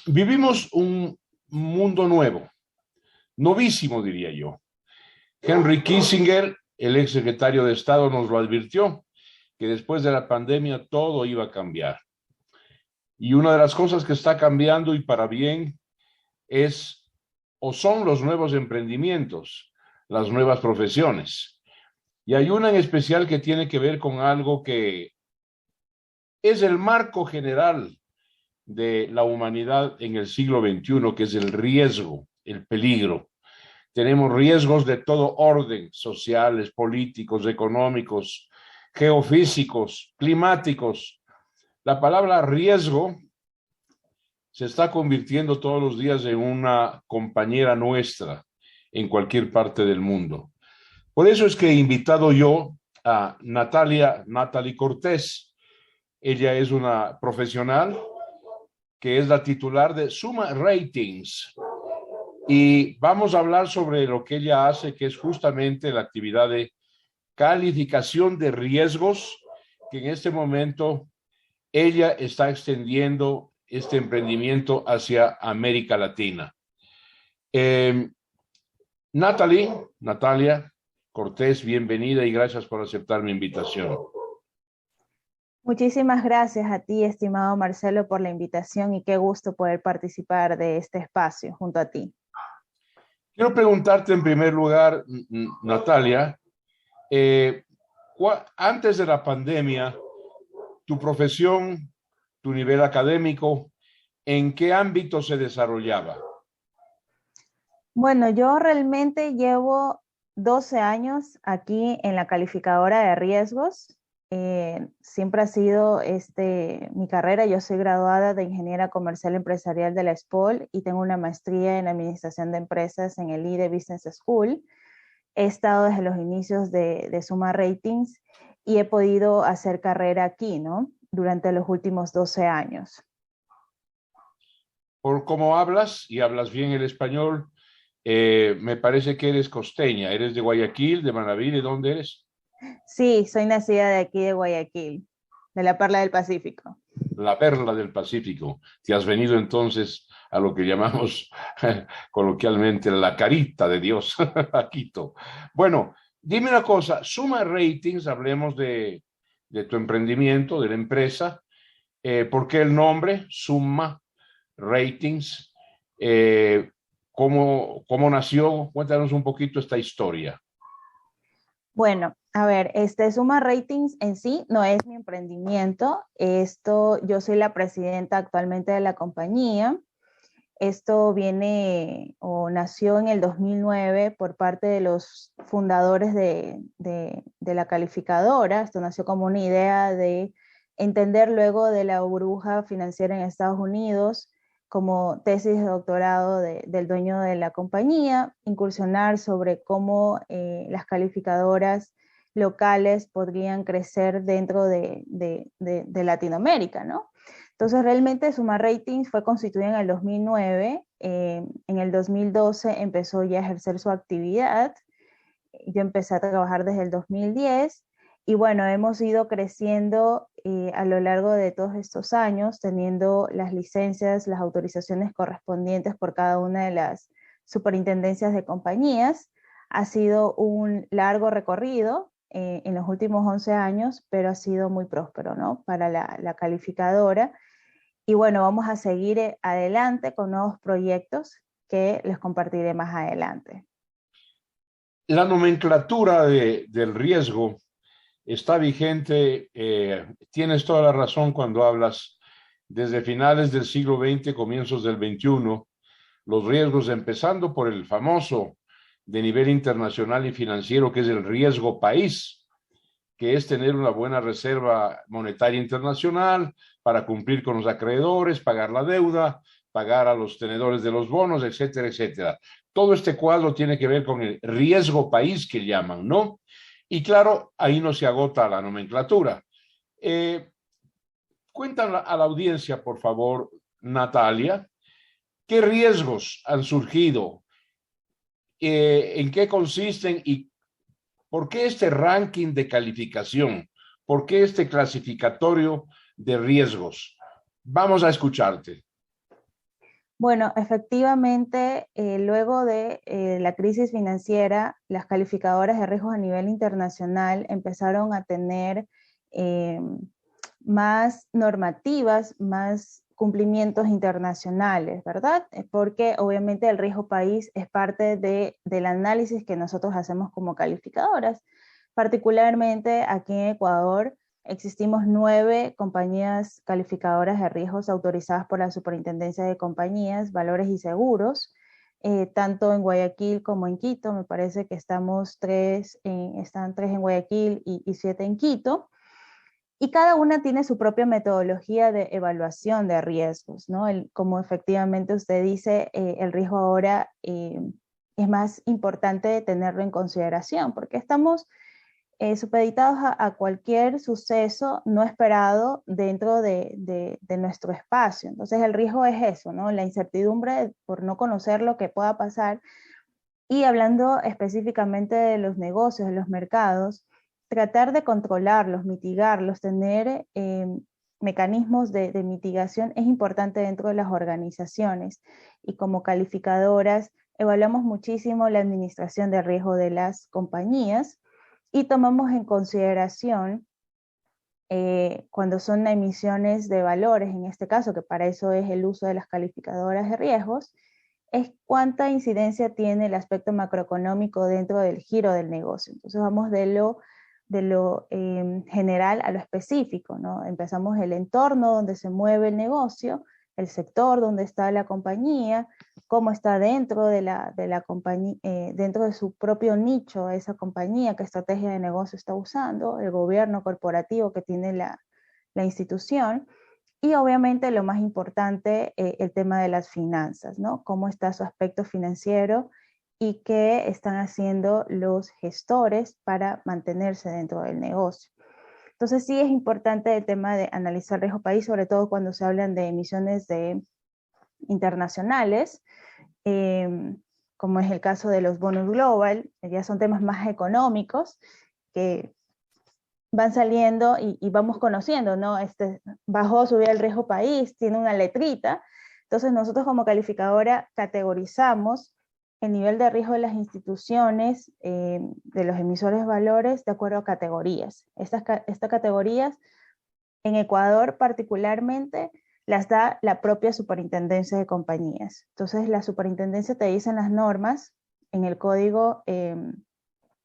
Vivimos un mundo nuevo, novísimo diría yo. Henry Kissinger, el ex secretario de Estado, nos lo advirtió, que después de la pandemia todo iba a cambiar. Y una de las cosas que está cambiando y para bien es o son los nuevos emprendimientos, las nuevas profesiones. Y hay una en especial que tiene que ver con algo que es el marco general de la humanidad en el siglo XXI, que es el riesgo, el peligro. Tenemos riesgos de todo orden, sociales, políticos, económicos, geofísicos, climáticos. La palabra riesgo se está convirtiendo todos los días en una compañera nuestra en cualquier parte del mundo. Por eso es que he invitado yo a Natalie Cortés. Ella es una profesional que es la titular de Summa Ratings. Y vamos a hablar sobre lo que ella hace, que es justamente la actividad de calificación de riesgos, que en este momento ella está extendiendo este emprendimiento hacia América Latina. Natalia Cortés, bienvenida y gracias por aceptar mi invitación. Muchísimas gracias a ti, estimado Marcelo, por la invitación y qué gusto poder participar de este espacio junto a ti. Quiero preguntarte en primer lugar, Natalia, antes de la pandemia, tu profesión, tu nivel académico, ¿en qué ámbito se desarrollaba? Bueno, yo realmente llevo 12 años aquí en la calificadora de riesgos. Siempre ha sido mi carrera. Yo soy graduada de Ingeniera Comercial Empresarial de la SPOL y tengo una maestría en Administración de Empresas en el IDE Business School. He estado desde los inicios de Summa Ratings y he podido hacer carrera aquí, ¿no? Durante los últimos 12 años. Por cómo hablas, y hablas bien el español, me parece que eres costeña. ¿Eres de Guayaquil, de Manabí? ¿De dónde eres? Sí, soy nacida de aquí de Guayaquil, de la Perla del Pacífico. La perla del Pacífico. Te has venido entonces a lo que llamamos coloquialmente la carita de Dios, a Quito. Bueno, dime una cosa, Summa Ratings, hablemos de tu emprendimiento, de la empresa. ¿Por qué el nombre? Summa Ratings. ¿Cómo nació? Cuéntanos un poquito esta historia. Bueno, a ver, Summa Ratings en sí no es mi emprendimiento. Yo soy la presidenta actualmente de la compañía. Esto viene o nació en el 2009 por parte de los fundadores de la calificadora. Esto nació como una idea de entender luego de la burbuja financiera en Estados Unidos como tesis de doctorado del dueño de la compañía, incursionar sobre cómo las calificadoras locales podrían crecer dentro de Latinoamérica, ¿no? Entonces, realmente Summa Ratings fue constituida en el 2009. En el 2012 empezó ya a ejercer su actividad. Yo empecé a trabajar desde el 2010 y bueno, hemos ido creciendo a lo largo de todos estos años, teniendo las licencias, las autorizaciones correspondientes por cada una de las superintendencias de compañías. Ha sido un largo recorrido en los últimos 11 años, pero ha sido muy próspero, ¿no? Para la calificadora. Y bueno, vamos a seguir adelante con nuevos proyectos que les compartiré más adelante. La nomenclatura del riesgo está vigente. Tienes toda la razón cuando hablas desde finales del siglo XX, comienzos del XXI, los riesgos, empezando por el famoso de nivel internacional y financiero, que es el riesgo país, que es tener una buena reserva monetaria internacional para cumplir con los acreedores, pagar la deuda, pagar a los tenedores de los bonos, etcétera, etcétera. Todo este cuadro tiene que ver con el riesgo país que llaman, ¿no? Y claro, ahí no se agota la nomenclatura. Cuéntale a la audiencia, por favor, Natalia, ¿qué riesgos han surgido? ¿En qué consisten y por qué este ranking de calificación? ¿Por qué este clasificatorio de riesgos? Vamos a escucharte. Bueno, efectivamente, luego de la crisis financiera, las calificadoras de riesgos a nivel internacional empezaron a tener eh, más normativas, más cumplimientos internacionales, ¿verdad? Porque obviamente el riesgo país es parte del análisis que nosotros hacemos como calificadoras. Particularmente aquí en Ecuador existimos 9 compañías calificadoras de riesgos autorizadas por la Superintendencia de Compañías, Valores y Seguros, tanto en Guayaquil como en Quito. Me parece que están 3 en Guayaquil y 7 en Quito. Y cada una tiene su propia metodología de evaluación de riesgos, ¿no? Como efectivamente usted dice, el riesgo ahora es más importante tenerlo en consideración, porque estamos supeditados a cualquier suceso no esperado dentro de nuestro espacio. Entonces el riesgo es eso, ¿no? La incertidumbre por no conocer lo que pueda pasar. Y hablando específicamente de los negocios, de los mercados, tratar de controlarlos, mitigarlos, tener mecanismos de mitigación es importante dentro de las organizaciones. Y como calificadoras, evaluamos muchísimo la administración de riesgo de las compañías y tomamos en consideración cuando son emisiones de valores, en este caso, que para eso es el uso de las calificadoras de riesgos, es cuánta incidencia tiene el aspecto macroeconómico dentro del giro del negocio. Entonces vamos de lo general a lo específico, ¿no? Empezamos el entorno donde se mueve el negocio, el sector donde está la compañía, cómo está dentro de la compañía, dentro de su propio nicho esa compañía, qué estrategia de negocio está usando, el gobierno corporativo que tiene la institución, y obviamente lo más importante, el tema de las finanzas, ¿no? Cómo está su aspecto financiero y qué están haciendo los gestores para mantenerse dentro del negocio. Entonces sí es importante el tema de analizar riesgo país, sobre todo cuando se hablan de emisiones internacionales, como es el caso de los bonos global, ya son temas más económicos que van saliendo y vamos conociendo, ¿no? Bajó, subió el riesgo país, tiene una letrita. Entonces nosotros como calificadora categorizamos el nivel de riesgo de las instituciones, de los emisores de valores, de acuerdo a categorías. Estas categorías, en Ecuador particularmente, las da la propia superintendencia de compañías. Entonces la superintendencia te dice en las normas, en el código, en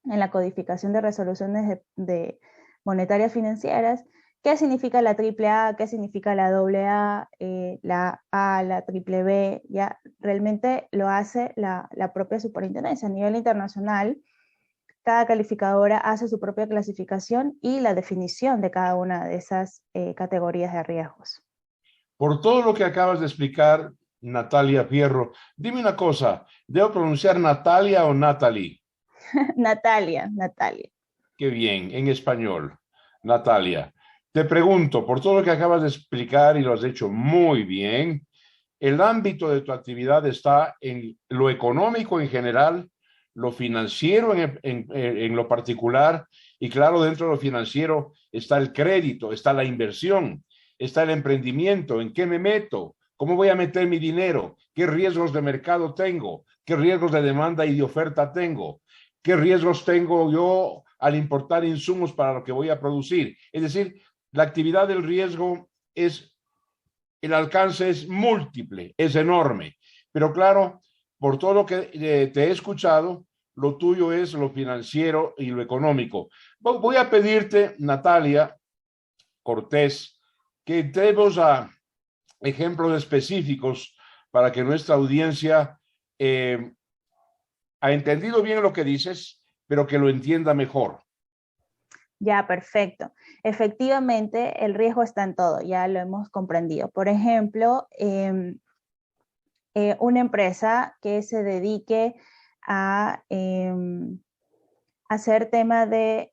la codificación de resoluciones de monetarias financieras, qué significa la triple A, qué significa la doble A, la triple B, ya realmente lo hace la propia superintendencia. A nivel internacional, cada calificadora hace su propia clasificación y la definición de cada una de esas categorías de riesgos. Por todo lo que acabas de explicar, Natalia Fierro, dime una cosa, ¿debo pronunciar Natalia o Natalie? Natalia. Qué bien, en español. Natalia, te pregunto, por todo lo que acabas de explicar y lo has hecho muy bien, el ámbito de tu actividad está en lo económico en general, lo financiero en lo particular, y claro, dentro de lo financiero está el crédito, está la inversión, está el emprendimiento, ¿en qué me meto? ¿Cómo voy a meter mi dinero? ¿Qué riesgos de mercado tengo? ¿Qué riesgos de demanda y de oferta tengo? ¿Qué riesgos tengo yo al importar insumos para lo que voy a producir? Es decir, la actividad del riesgo es, el alcance es múltiple, es enorme. Pero claro, por todo lo que te he escuchado, lo tuyo es lo financiero y lo económico. Voy a pedirte, Natalia Cortés, que entremos a ejemplos específicos para que nuestra audiencia ha entendido bien lo que dices, pero que lo entienda mejor. Ya, perfecto. Efectivamente, el riesgo está en todo, ya lo hemos comprendido. Por ejemplo, una empresa que se dedique a hacer tema que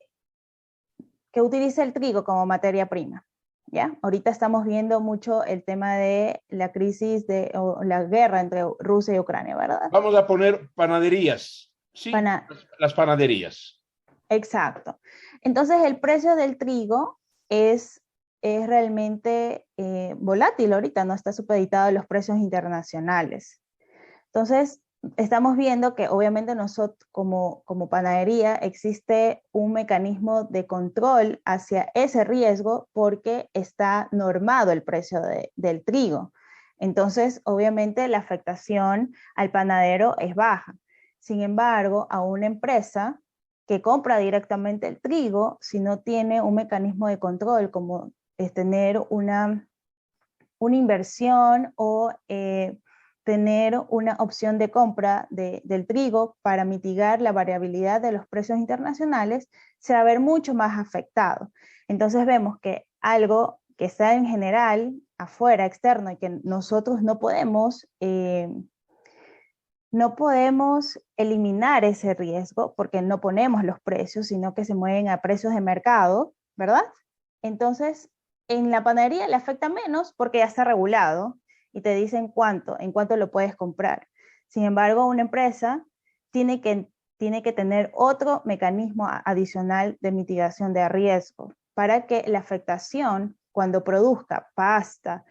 utilice el trigo como materia prima. ¿Ya? Ahorita estamos viendo mucho el tema de la crisis o la guerra entre Rusia y Ucrania, ¿verdad? Vamos a poner panaderías, ¿sí? Pana Las panaderías. Exacto. Entonces el precio del trigo es es realmente volátil ahorita, no está supeditado a los precios internacionales. Entonces, estamos viendo que obviamente nosotros como panadería existe un mecanismo de control hacia ese riesgo porque está normado el precio del trigo. Entonces, obviamente la afectación al panadero es baja. Sin embargo, a una empresa que compra directamente el trigo, si no tiene un mecanismo de control como es tener una inversión o tener una opción de compra del trigo para mitigar la variabilidad de los precios internacionales, se va a ver mucho más afectado. Entonces vemos que algo que está en general afuera, externo, y que nosotros no podemos eliminar ese riesgo porque no ponemos los precios, sino que se mueven a precios de mercado, ¿verdad? Entonces, en la panadería le afecta menos porque ya está regulado y te dicen en cuánto lo puedes comprar. Sin embargo, una empresa tiene que tener otro mecanismo adicional de mitigación de riesgo para que la afectación, cuando produzca pasta,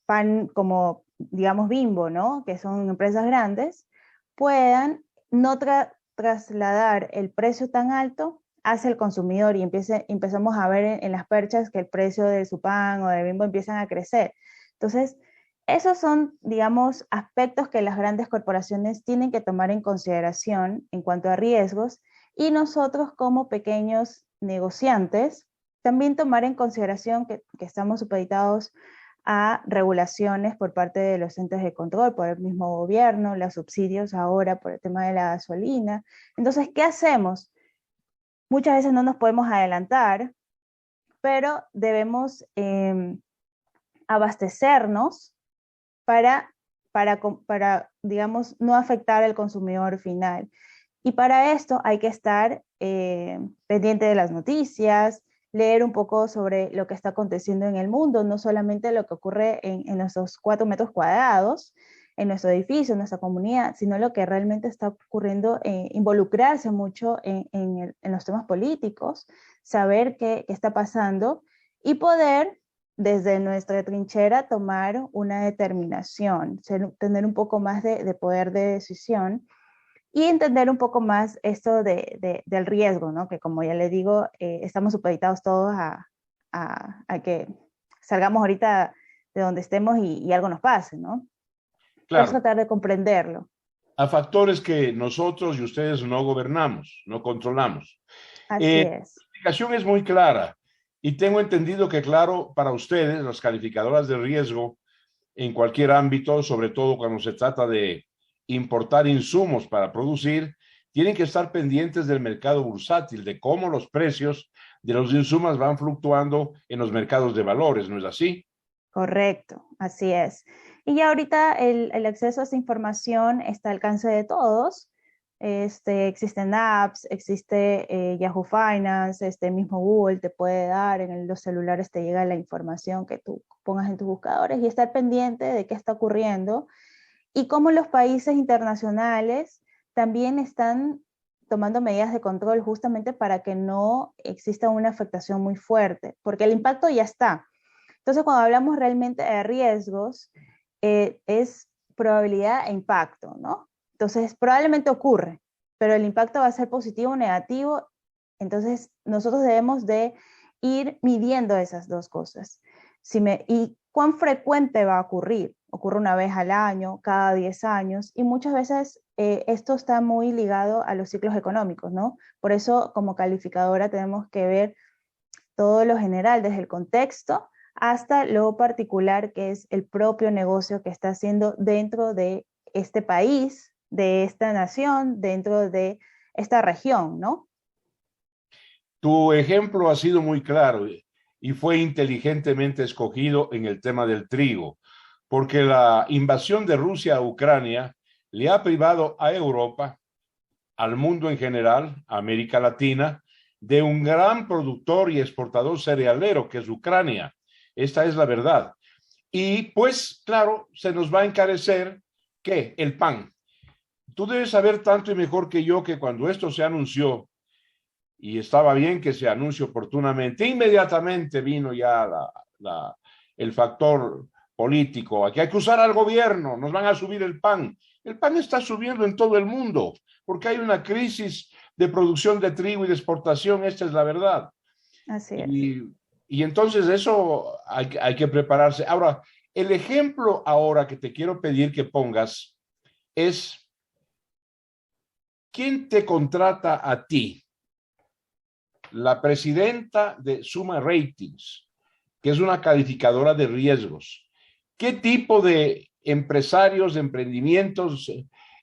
pan como, digamos, Bimbo, ¿no? Que son empresas grandes, puedan no trasladar el precio tan alto hacia el consumidor y empezamos a ver en las perchas que el precio de su pan o de Bimbo empiezan a crecer. Entonces, esos son, digamos, aspectos que las grandes corporaciones tienen que tomar en consideración en cuanto a riesgos y nosotros como pequeños negociantes también tomar en consideración que estamos supeditados a regulaciones por parte de los entes de control, por el mismo gobierno, los subsidios ahora por el tema de la gasolina. Entonces, ¿qué hacemos? Muchas veces no nos podemos adelantar, pero debemos abastecernos para, digamos, no afectar al consumidor final. Y para esto hay que estar pendiente de las noticias, leer un poco sobre lo que está aconteciendo en el mundo, no solamente lo que ocurre en nuestros 4 metros cuadrados, en nuestro edificio, en nuestra comunidad, sino lo que realmente está ocurriendo, involucrarse mucho en los temas políticos, saber qué está pasando y poder, desde nuestra trinchera, tomar una determinación, tener un poco más de poder de decisión y entender un poco más esto del riesgo, ¿no? Que como ya le digo, estamos supeditados todos a que salgamos ahorita de donde estemos y algo nos pase, ¿no? Pero Claro, tratar de comprenderlo. a factores que nosotros y ustedes no gobernamos, no controlamos. Así La es. explicación es muy clara y tengo entendido que, claro, para ustedes, las calificadoras de riesgo en cualquier ámbito, sobre todo cuando se trata de importar insumos para producir, tienen que estar pendientes del mercado bursátil, de cómo los precios de los insumos van fluctuando en los mercados de valores, ¿no es así? Correcto, así es. Y ya ahorita el acceso a esa información está al alcance de todos. Existen apps, existe Yahoo Finance, mismo Google te puede dar, los celulares te llega la información que tú pongas en tus buscadores y estar pendiente de qué está ocurriendo y cómo los países internacionales también están tomando medidas de control justamente para que no exista una afectación muy fuerte, porque el impacto ya está. Entonces, cuando hablamos realmente de riesgos, es probabilidad e impacto, ¿no? Entonces, probablemente ocurre, pero el impacto va a ser positivo o negativo. Entonces, nosotros debemos de ir midiendo esas dos cosas. ¿Y cuán frecuente va a ocurrir? Ocurre una vez al año, cada 10 años, y muchas veces esto está muy ligado a los ciclos económicos, ¿no? Por eso, como calificadora, tenemos que ver todo lo general, desde el contexto hasta lo particular que es el propio negocio que está haciendo dentro de este país, de esta nación, dentro de esta región, ¿no? Tu ejemplo ha sido muy claro y fue inteligentemente escogido en el tema del trigo, porque la invasión de Rusia a Ucrania le ha privado a Europa, al mundo en general, a América Latina, de un gran productor y exportador cerealero que es Ucrania. Esta es la verdad. Y pues, claro, se nos va a encarecer, ¿qué? El pan. Tú debes saber tanto y mejor que yo que cuando esto se anunció y estaba bien que se anuncie oportunamente. Inmediatamente vino ya el factor político. Aquí hay que usar al gobierno, nos van a subir el pan. El pan está subiendo en todo el mundo porque hay una crisis de producción de trigo y de exportación, esta es la verdad. Así es. Y, y entonces eso hay que prepararse. Ahora, el ejemplo ahora que te quiero pedir que pongas es, ¿quién te contrata a ti? La presidenta de Suma Ratings, que es una calificadora de riesgos. ¿Qué tipo de empresarios, de emprendimientos,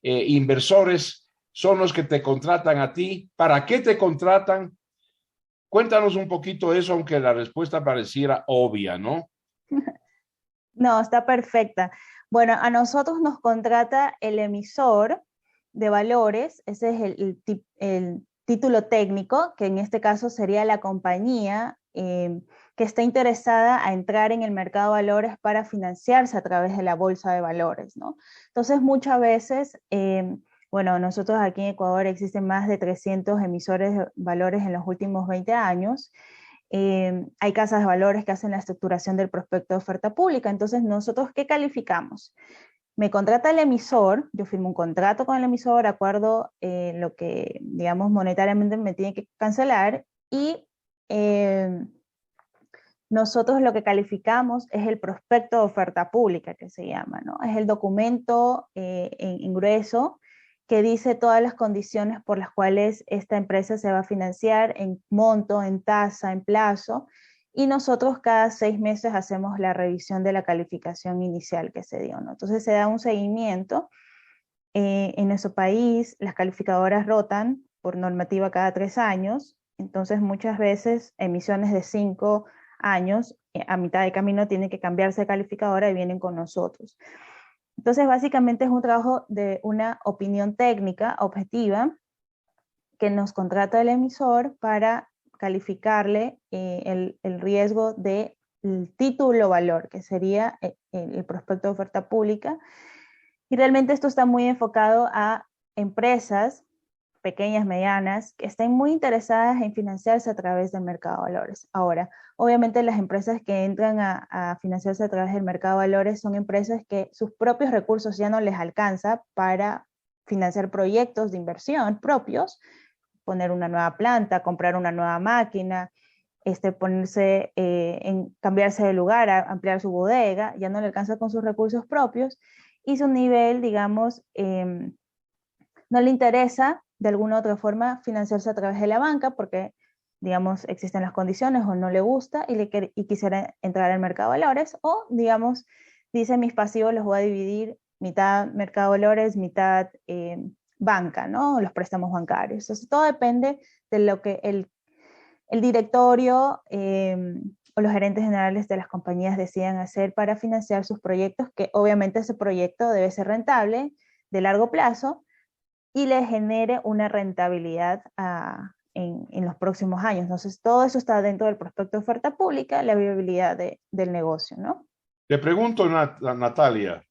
inversores son los que te contratan a ti? ¿Para qué te contratan? Cuéntanos un poquito eso, aunque la respuesta pareciera obvia, ¿no? No, está perfecta. Bueno, a nosotros nos contrata el emisor de valores, ese es el título técnico, que en este caso sería la compañía que está interesada a entrar en el mercado de valores para financiarse a través de la bolsa de valores, ¿no? Entonces, muchas veces, bueno, nosotros aquí en Ecuador existen más de 300 emisores de valores en los últimos 20 años. Hay casas de valores que hacen la estructuración del prospecto de oferta pública. Entonces, ¿nosotros qué calificamos? Me contrata el emisor, yo firmo un contrato con el emisor, acuerdo lo que, digamos, monetariamente me tiene que cancelar y nosotros lo que calificamos es el prospecto de oferta pública, que se llama, ¿no? Es el documento en grueso que dice todas las condiciones por las cuales esta empresa se va a financiar en monto, en tasa, en plazo, y nosotros cada 6 meses hacemos la revisión de la calificación inicial que se dio, ¿no? Entonces se da un seguimiento. En nuestro país las calificadoras rotan por normativa cada 3 años, entonces muchas veces emisiones de 5 años, a mitad de camino tienen que cambiarse de calificadora y vienen con nosotros. Entonces, básicamente es un trabajo de una opinión técnica objetiva que nos contrata el emisor para calificarle el riesgo del título valor, que sería el prospecto de oferta pública. Y realmente esto está muy enfocado a empresas pequeñas, medianas, que estén muy interesadas en financiarse a través del mercado de valores. Ahora, obviamente las empresas que entran a financiarse a través del mercado de valores son empresas que sus propios recursos ya no les alcanza para financiar proyectos de inversión propios, poner una nueva planta, comprar una nueva máquina, ponerse en cambiarse de lugar, ampliar su bodega, ya no le alcanza con sus recursos propios y su nivel, digamos, no le interesa de alguna u otra forma financiarse a través de la banca porque, digamos, existen las condiciones o no le gusta y quisiera entrar al mercado de valores o, digamos, dice mis pasivos los voy a dividir mitad mercado de valores, mitad banca, ¿no? Los préstamos bancarios. Entonces, todo depende de lo que el directorio o los gerentes generales de las compañías decidan hacer para financiar sus proyectos, que obviamente ese proyecto debe ser rentable, de largo plazo, y le genere una rentabilidad en los próximos años. Entonces, todo eso está dentro del prospecto de oferta pública, la viabilidad del negocio, ¿no? Le pregunto, Natalia,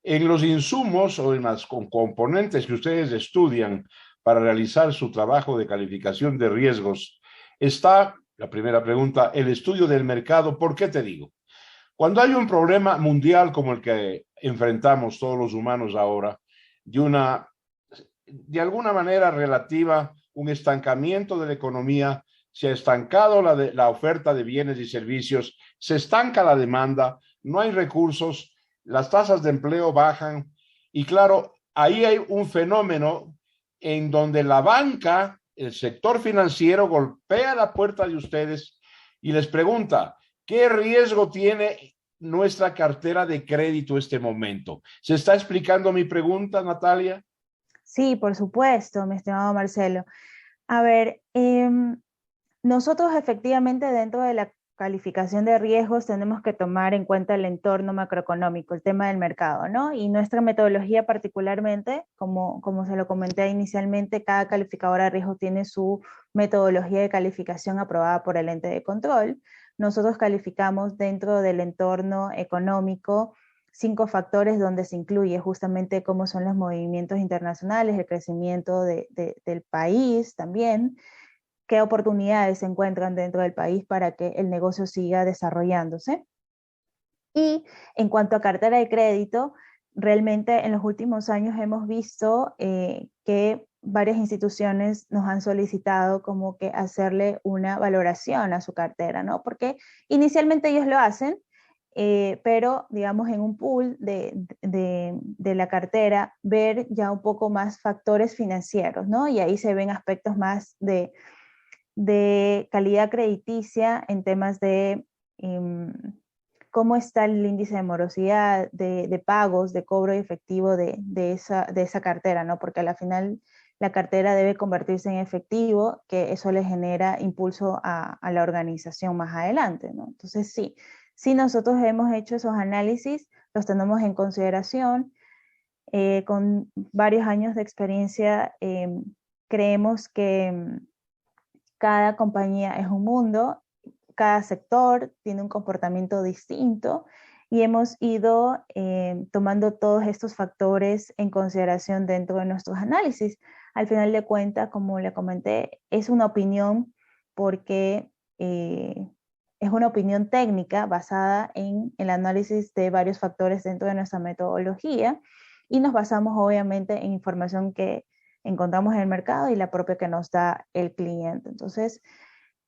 en los insumos o en las componentes que ustedes estudian para realizar su trabajo de calificación de riesgos, está, la primera pregunta, el estudio del mercado. ¿Por qué te digo? Cuando hay un problema mundial como el que enfrentamos todos los humanos ahora, de alguna manera relativa, un estancamiento de la economía, se ha estancado la oferta de bienes y servicios, se estanca la demanda, no hay recursos, las tasas de empleo bajan y claro, ahí hay un fenómeno en donde la banca, el sector financiero golpea la puerta de ustedes y les pregunta, ¿qué riesgo tiene nuestra cartera de crédito este momento? ¿Se está explicando mi pregunta, Natalia? Sí, por supuesto, mi estimado Marcelo. A ver, nosotros efectivamente dentro de la calificación de riesgos tenemos que tomar en cuenta el entorno macroeconómico, el tema del mercado, ¿no? Y nuestra metodología particularmente, como se lo comenté inicialmente, cada calificadora de riesgo tiene su metodología de calificación aprobada por el ente de control. Nosotros calificamos dentro del entorno económico 5 factores donde se incluye justamente cómo son los movimientos internacionales, el crecimiento del país también, qué oportunidades se encuentran dentro del país para que el negocio siga desarrollándose. Y en cuanto a cartera de crédito, realmente en los últimos años hemos visto que varias instituciones nos han solicitado como que hacerle una valoración a su cartera, ¿no? Porque inicialmente ellos lo hacen, pero digamos en un pool de la cartera, ver ya un poco más factores financieros, ¿no? Y ahí se ven aspectos más de calidad crediticia en temas de cómo está el índice de morosidad, de pagos, de cobro efectivo de esa cartera, ¿no? Porque al final la cartera debe convertirse en efectivo, que eso le genera impulso a la organización más adelante, ¿no? Entonces sí nosotros hemos hecho esos análisis, los tenemos en consideración, con varios años de experiencia, creemos que cada compañía es un mundo, cada sector tiene un comportamiento distinto y hemos ido tomando todos estos factores en consideración dentro de nuestros análisis. Al final de cuentas, como le comenté, es una opinión porque es una opinión técnica basada en el análisis de varios factores dentro de nuestra metodología y nos basamos obviamente en información que encontramos en el mercado y la propia que nos da el cliente. Entonces,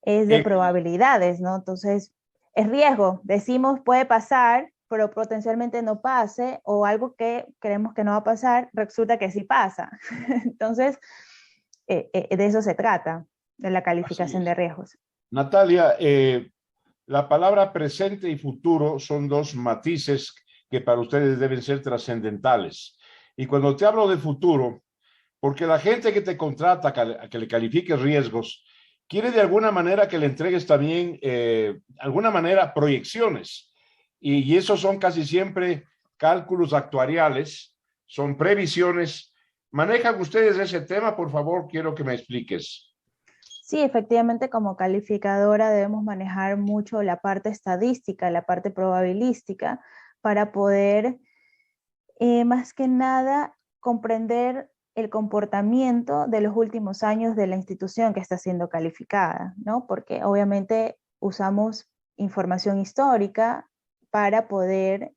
es de probabilidades, ¿no? Entonces, es riesgo. Decimos puede pasar, pero potencialmente no pase, o algo que creemos que no va a pasar, resulta que sí pasa. Entonces, de eso se trata, de la calificación de riesgos. Natalia, la palabra presente y futuro son dos matices que para ustedes deben ser trascendentales. Y cuando te hablo de futuro, porque la gente que te contrata a que le califiques riesgos, quiere de alguna manera que le entregues también, alguna manera, proyecciones. Y esos son casi siempre cálculos actuariales, son previsiones. ¿Manejan ustedes ese tema? Por favor, quiero que me expliques. Sí, efectivamente, como calificadora debemos manejar mucho la parte estadística, la parte probabilística, para poder, más que nada, comprender el comportamiento de los últimos años de la institución que está siendo calificada, ¿no? Porque obviamente usamos información histórica para poder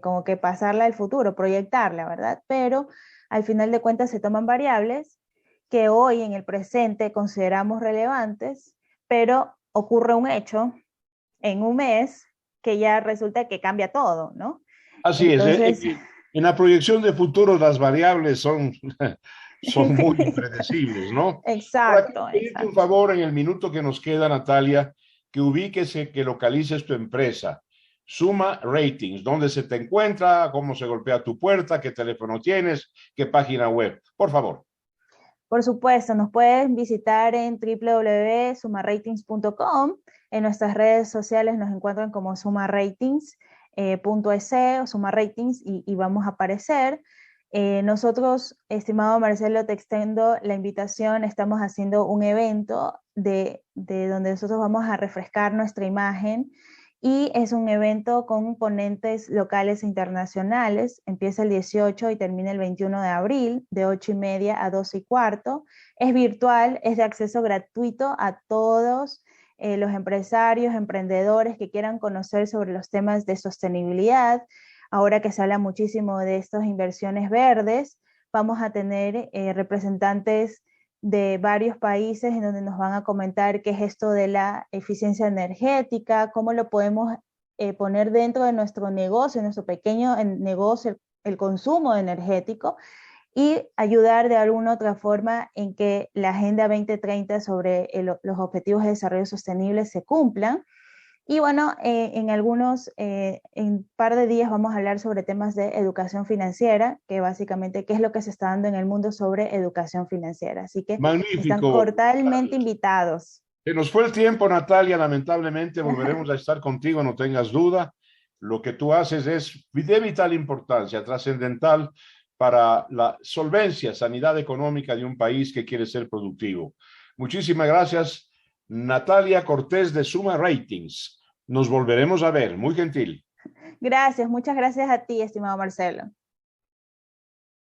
como que pasarla al futuro, proyectarla, ¿verdad? Pero al final de cuentas se toman variables que hoy en el presente consideramos relevantes, pero ocurre un hecho en un mes que ya resulta que cambia todo, ¿no? Así es, Entonces, en la proyección de futuro las variables son, son muy impredecibles, ¿no? Ahora, quiero exacto, pedirte un exacto. favor en el minuto que nos queda, Natalia, que ubiques, que localices tu empresa. Suma Ratings, dónde se te encuentra, cómo se golpea tu puerta, qué teléfono tienes, qué página web. Por favor. Por supuesto, nos pueden visitar en www.sumaratings.com. En nuestras redes sociales nos encuentran como sumaratings.es o sumaratings y vamos a aparecer. Nosotros, estimado Marcelo, te extendo la invitación. Estamos haciendo un evento de donde nosotros vamos a refrescar nuestra imagen y es un evento con ponentes locales e internacionales. Empieza el 18 y termina el 21 de abril, de 8:30 a 12:15. Es virtual, es de acceso gratuito a todos los empresarios, emprendedores que quieran conocer sobre los temas de sostenibilidad. Ahora que se habla muchísimo de estas inversiones verdes, vamos a tener representantes de varios países en donde nos van a comentar qué es esto de la eficiencia energética, cómo lo podemos poner dentro de nuestro negocio, nuestro pequeño negocio, el consumo energético y ayudar de alguna otra forma en que la Agenda 2030 sobre los objetivos de desarrollo sostenible se cumplan. Y bueno, en un par de días vamos a hablar sobre temas de educación financiera, que básicamente qué es lo que se está dando en el mundo sobre educación financiera. Así que están Magnífico. cordialmente invitados. Se nos fue el tiempo, Natalia, lamentablemente volveremos a estar contigo, no tengas duda. Lo que tú haces es de vital importancia, trascendental para la solvencia, sanidad económica de un país que quiere ser productivo. Muchísimas gracias, Natalia Cortés de Suma Ratings. Nos volveremos a ver, muy gentil. Gracias, muchas gracias a ti, estimado Marcelo.